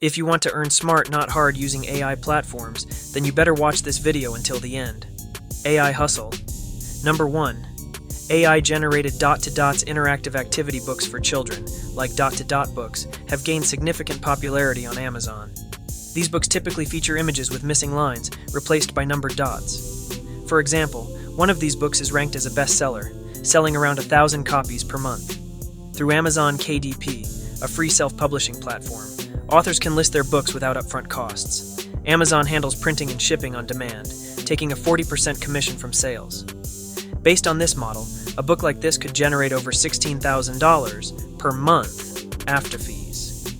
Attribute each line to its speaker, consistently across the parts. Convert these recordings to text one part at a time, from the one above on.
Speaker 1: If you want to earn smart, not hard using AI platforms, then you better watch this video until the end. AI Hustle. Number 1. AI-generated dot-to-dots interactive activity books for children, like dot-to-dot books, have gained significant popularity on Amazon. These books typically feature images with missing lines, replaced by numbered dots. For example, one of these books is ranked as a bestseller, selling around 1,000 copies per month. Through Amazon KDP, a free self-publishing platform, authors can list their books without upfront costs. Amazon handles printing and shipping on demand, taking a 40% commission from sales. Based on this model, a book like this could generate over $16,000 per month after fees.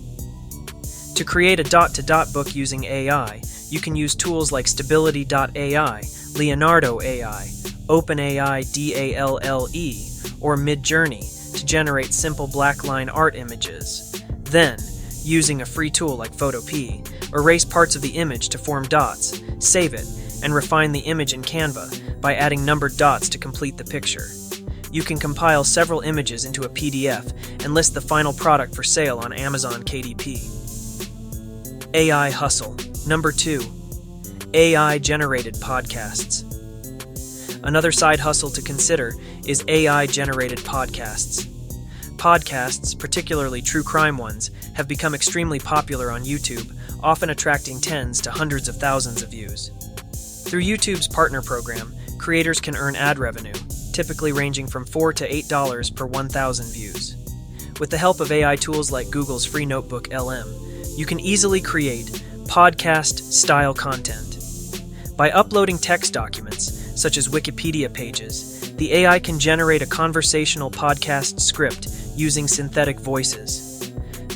Speaker 1: To create a dot-to-dot book using AI, you can use tools like Stability.ai, Leonardo AI, OpenAI DALLE, or Midjourney to generate simple blackline art images. Then, using a free tool like Photopea, erase parts of the image to form dots, save it, and refine the image in Canva by adding numbered dots to complete the picture. You can compile several images into a PDF and list the final product for sale on Amazon KDP. AI Hustle. Number 2. AI-generated podcasts. Another side hustle to consider is AI-generated podcasts. Podcasts, particularly true crime ones, have become extremely popular on YouTube, often attracting tens to hundreds of thousands of views. Through YouTube's partner program, creators can earn ad revenue, typically ranging from $4 to $8 per 1,000 views. With the help of AI tools like Google's free notebook LM, you can easily create podcast-style content. By uploading text documents, such as Wikipedia pages, the AI can generate a conversational podcast script using synthetic voices.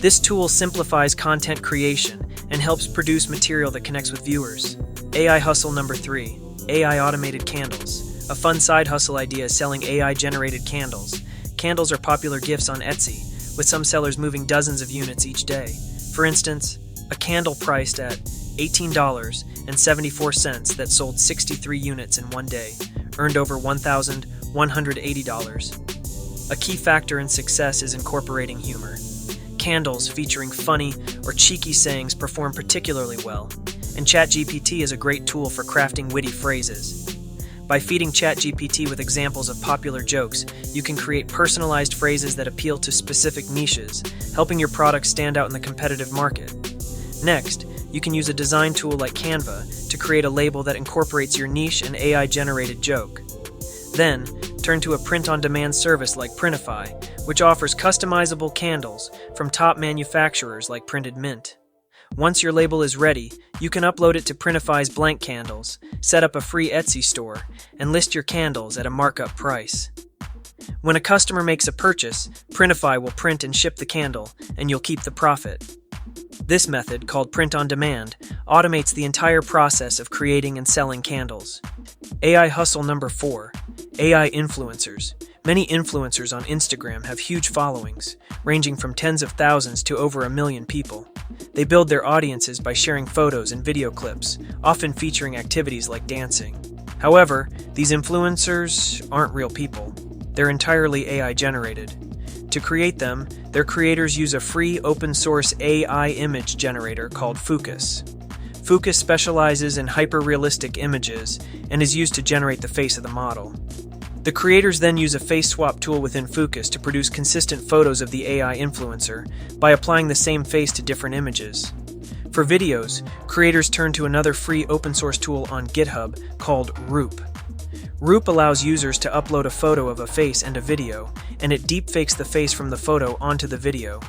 Speaker 1: This tool simplifies content creation and helps produce material that connects with viewers. AI Hustle Number 3. AI Automated Candles. A fun side hustle idea is selling AI-generated candles. Candles are popular gifts on Etsy, with some sellers moving dozens of units each day. For instance, a candle priced at $18.74 that sold 63 units in one day earned over $1,180. A key factor in success is incorporating humor. Candles featuring funny or cheeky sayings perform particularly well, and ChatGPT is a great tool for crafting witty phrases. By feeding ChatGPT with examples of popular jokes, you can create personalized phrases that appeal to specific niches, helping your product stand out in the competitive market. Next, you can use a design tool like Canva to create a label that incorporates your niche and AI-generated joke. Then, turn to a print-on-demand service like Printify, which offers customizable candles from top manufacturers like Printed Mint. Once your label is ready, you can upload it to Printify's blank candles, set up a free Etsy store, and list your candles at a markup price. When a customer makes a purchase, Printify will print and ship the candle, and you'll keep the profit. This method, called Print on Demand, automates the entire process of creating and selling candles. AI Hustle Number 4. AI Influencers. Many influencers on Instagram have huge followings, ranging from tens of thousands to over 1 million people. They build their audiences by sharing photos and video clips, often featuring activities like dancing. However, these influencers aren't real people. They're entirely AI-generated. To create them, their creators use a free open-source AI image generator called Focus. Focus specializes in hyper-realistic images and is used to generate the face of the model. The creators then use a face swap tool within Focus to produce consistent photos of the AI influencer by applying the same face to different images. For videos, creators turn to another free open-source tool on GitHub called Roop. Roop allows users to upload a photo of a face and a video, and it deepfakes the face from the photo onto the video.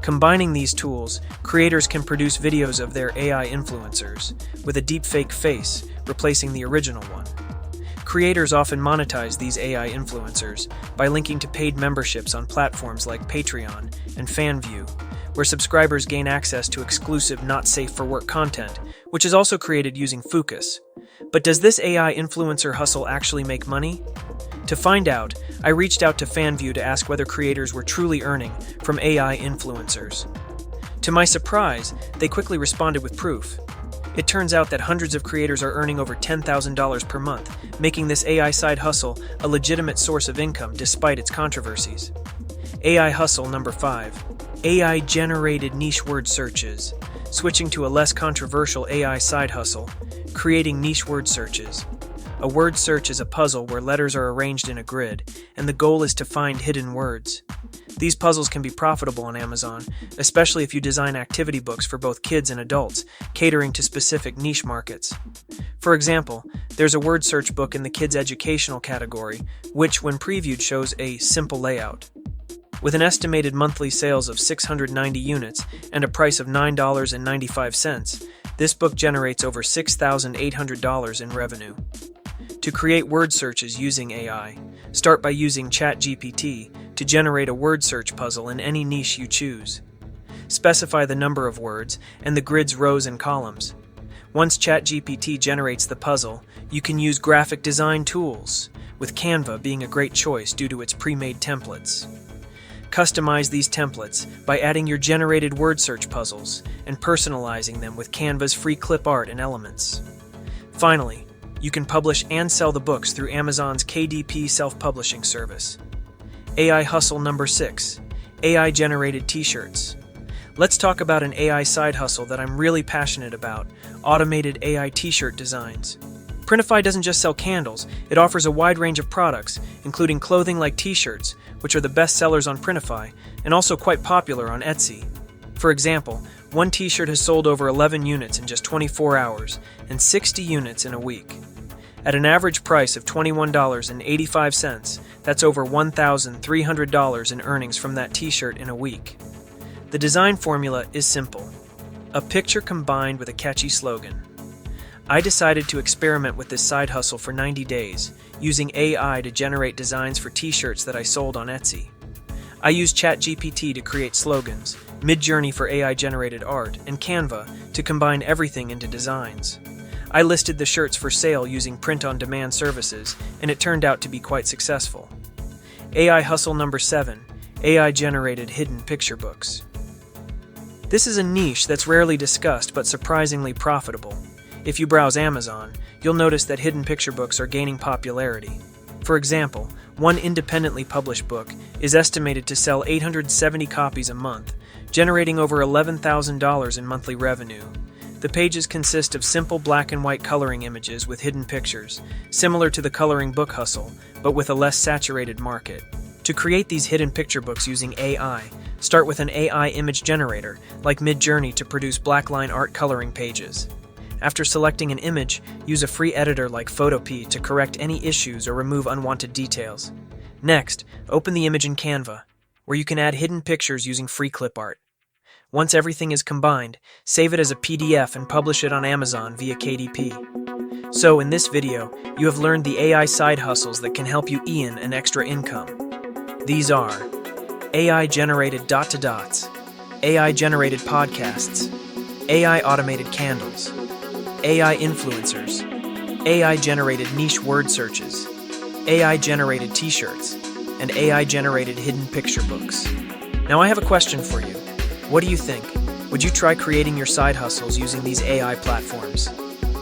Speaker 1: Combining these tools, creators can produce videos of their AI influencers, with a deepfake face replacing the original one. Creators often monetize these AI influencers by linking to paid memberships on platforms like Patreon and FanView, where subscribers gain access to exclusive not-safe-for-work content, which is also created using Focus. But does this AI influencer hustle actually make money? To find out, I reached out to FanView to ask whether creators were truly earning from AI influencers. To my surprise, they quickly responded with proof. It turns out that hundreds of creators are earning over $10,000 per month, making this AI side hustle a legitimate source of income despite its controversies. AI Hustle Number 5. AI-generated niche word searches. Switching to a less controversial AI side hustle, creating niche word searches. A word search is a puzzle where letters are arranged in a grid, and the goal is to find hidden words. These puzzles can be profitable on Amazon, especially if you design activity books for both kids and adults, catering to specific niche markets. For example, there's a word search book in the kids' educational category, which, when previewed, shows a simple layout. With an estimated monthly sales of 690 units and a price of $9.95, this book generates over $6,800 in revenue. To create word searches using AI, start by using ChatGPT to generate a word search puzzle in any niche you choose. Specify the number of words and the grid's rows and columns. Once ChatGPT generates the puzzle, you can use graphic design tools, with Canva being a great choice due to its pre-made templates. Customize these templates by adding your generated word search puzzles and personalizing them with Canva's free clip art and elements. Finally, you can publish and sell the books through Amazon's KDP self-publishing service. AI hustle number 6, AI-generated t-shirts. Let's talk about an AI side hustle that I'm really passionate about, automated AI t-shirt designs. Printify doesn't just sell candles, it offers a wide range of products, including clothing like t-shirts, which are the best sellers on Printify, and also quite popular on Etsy. For example, one t-shirt has sold over 11 units in just 24 hours, and 60 units in a week. At an average price of $21.85, that's over $1,300 in earnings from that t-shirt in a week. The design formula is simple. A picture combined with a catchy slogan. I decided to experiment with this side hustle for 90 days, using AI to generate designs for t-shirts that I sold on Etsy. I used ChatGPT to create slogans, Midjourney for AI-generated art, and Canva to combine everything into designs. I listed the shirts for sale using print-on-demand services, and it turned out to be quite successful. AI hustle number 7, AI-generated hidden picture books. This is a niche that's rarely discussed but surprisingly profitable. If you browse Amazon, you'll notice that hidden picture books are gaining popularity. For example, one independently published book is estimated to sell 870 copies a month, generating over $11,000 in monthly revenue. The pages consist of simple black and white coloring images with hidden pictures, similar to the coloring book hustle, but with a less saturated market. To create these hidden picture books using AI, start with an AI image generator, like Midjourney, to produce blackline art coloring pages. After selecting an image, use a free editor like Photopea to correct any issues or remove unwanted details. Next, open the image in Canva, where you can add hidden pictures using free clip art. Once everything is combined, save it as a PDF and publish it on Amazon via KDP. So, in this video, you have learned the AI side hustles that can help you earn an extra income. These are AI-generated dot-to-dots, AI-generated podcasts, AI automated candles, AI influencers, AI-generated niche word searches, AI-generated t-shirts, and AI-generated hidden picture books. Now I have a question for you. What do you think? Would you try creating your side hustles using these AI platforms?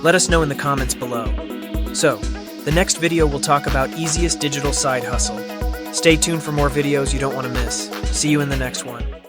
Speaker 1: Let us know in the comments below. So, the next video will talk about easiest digital side hustle. Stay tuned for more videos you don't want to miss. See you in the next one.